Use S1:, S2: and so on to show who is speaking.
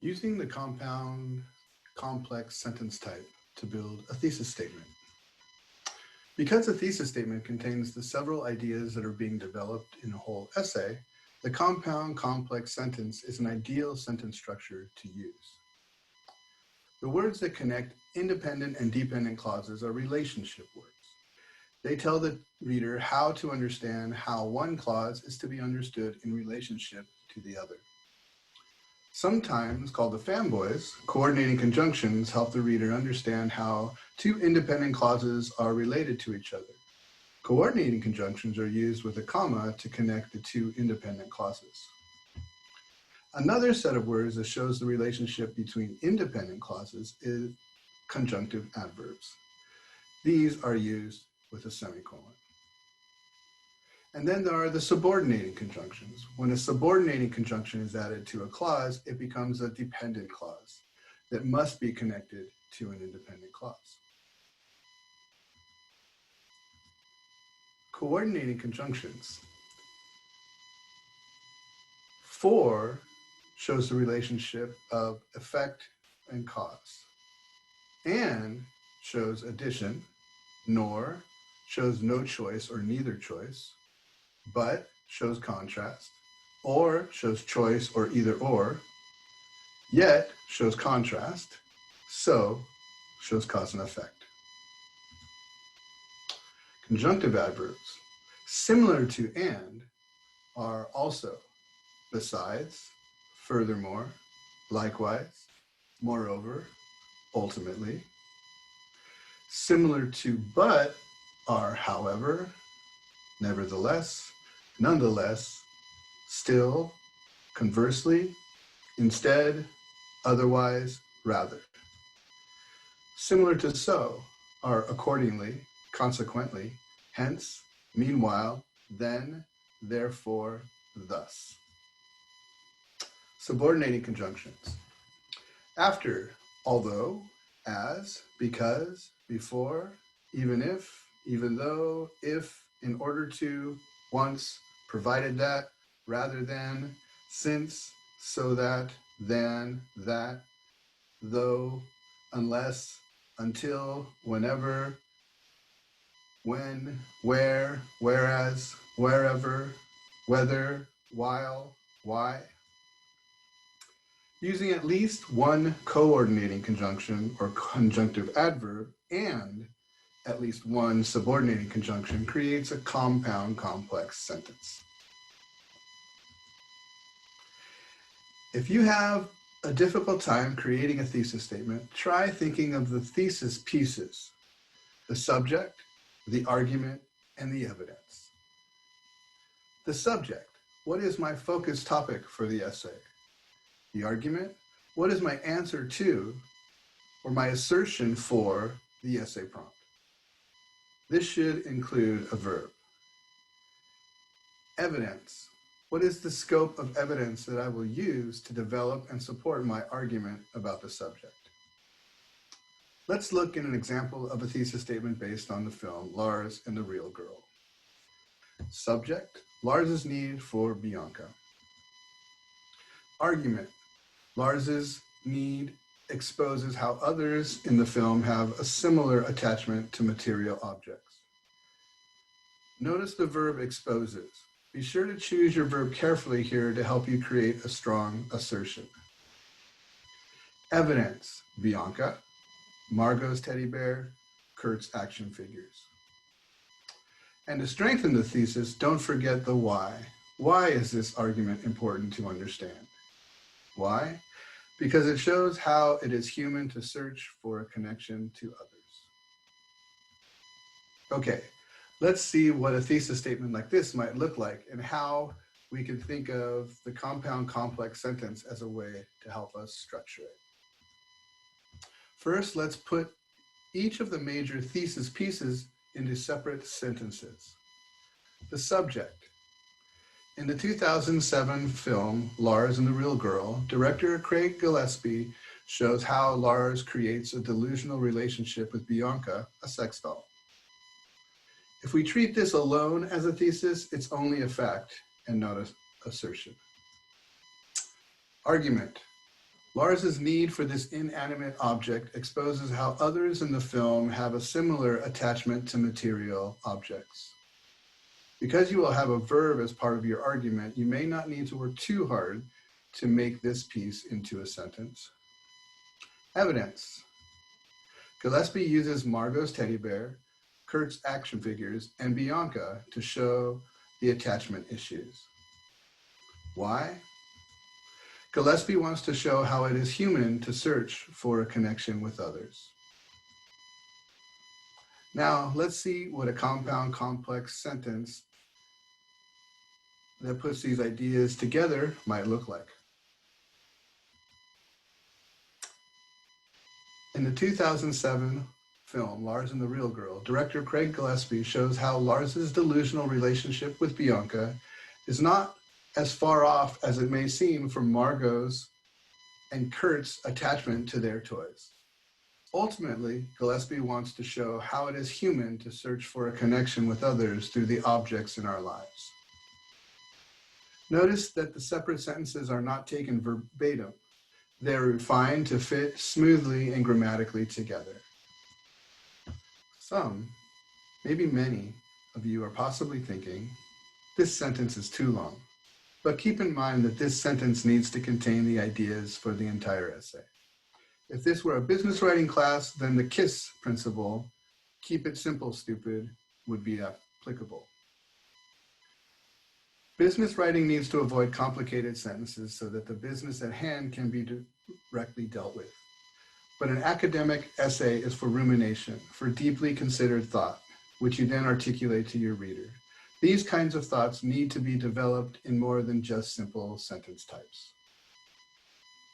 S1: Using the compound complex sentence type to build a thesis statement. Because a thesis statement contains the several ideas that are being developed in a whole essay, the compound complex sentence is an ideal sentence structure to use. The words that connect independent and dependent clauses are relationship words. They tell the reader how to understand how one clause is to be understood in relationship to the other. Sometimes called the fanboys, coordinating conjunctions help the reader understand how two independent clauses are related to each other. Coordinating conjunctions are used with a comma to connect the two independent clauses. Another set of words that shows the relationship between independent clauses is conjunctive adverbs. These are used with a semicolon. And then there are the subordinating conjunctions. When a subordinating conjunction is added to a clause, it becomes a dependent clause that must be connected to an independent clause. Coordinating conjunctions. For shows the relationship of effect and cause. And shows addition. Nor shows no choice or neither choice. But shows contrast. Or shows choice or either or. Yet shows contrast. So shows cause and effect. Conjunctive adverbs, similar to and, are also besides, furthermore, likewise, moreover, ultimately. Similar to but are however, nevertheless, nonetheless, still, conversely, instead, otherwise, rather. Similar to so are accordingly, consequently, hence, meanwhile, then, therefore, thus. Subordinating conjunctions. After, although, as, because, before, even if, even though, if, in order to, once, provided that, rather than, since, so that, than, that, though, unless, until, whenever, when, where, whereas, wherever, whether, while, why. Using at least one coordinating conjunction or conjunctive adverb and at least one subordinating conjunction creates a compound complex sentence. If you have a difficult time creating a thesis statement, try thinking of the thesis pieces: the subject, the argument, and the evidence. The subject: what is my focus topic for the essay? The argument: what is my answer to or my assertion for the essay prompt? This should include a verb. Evidence: what is the scope of evidence that I will use to develop and support my argument about the subject? Let's look at an example of a thesis statement based on the film Lars and the Real Girl. Subject: Lars's need for Bianca. Argument: Lars's need exposes how others in the film have a similar attachment to material objects. Notice the verb exposes. Be sure to choose your verb carefully here to help you create a strong assertion. Evidence: Bianca, Margot's teddy bear, Kurt's action figures. And to strengthen the thesis, don't forget the why. Why is this argument important to understand? Why? Because it shows how it is human to search for a connection to others. Okay, let's see what a thesis statement like this might look like and how we can think of the compound complex sentence as a way to help us structure it. First, let's put each of the major thesis pieces into separate sentences. The subject. In the 2007 film, Lars and the Real Girl, director Craig Gillespie shows how Lars creates a delusional relationship with Bianca, a sex doll. If we treat this alone as a thesis, it's only a fact and not an assertion. Argument. Lars's need for this inanimate object exposes how others in the film have a similar attachment to material objects. Because you will have a verb as part of your argument, you may not need to work too hard to make this piece into a sentence. Evidence. Gillespie uses Margot's teddy bear, Kurt's action figures, and Bianca to show the attachment issues. Why? Gillespie wants to show how it is human to search for a connection with others. Now, let's see what a compound complex sentence that puts these ideas together might look like. In the 2007 film, Lars and the Real Girl, director Craig Gillespie shows how Lars's delusional relationship with Bianca is not as far off as it may seem from Margot's and Kurt's attachment to their toys. Ultimately, Gillespie wants to show how it is human to search for a connection with others through the objects in our lives. Notice that the separate sentences are not taken verbatim. They're refined to fit smoothly and grammatically together. Some, maybe many of you are possibly thinking, this sentence is too long. But keep in mind that this sentence needs to contain the ideas for the entire essay. If this were a business writing class, then the KISS principle, keep it simple, stupid, would be applicable. Business writing needs to avoid complicated sentences so that the business at hand can be directly dealt with. But an academic essay is for rumination, for deeply considered thought, which you then articulate to your reader. These kinds of thoughts need to be developed in more than just simple sentence types.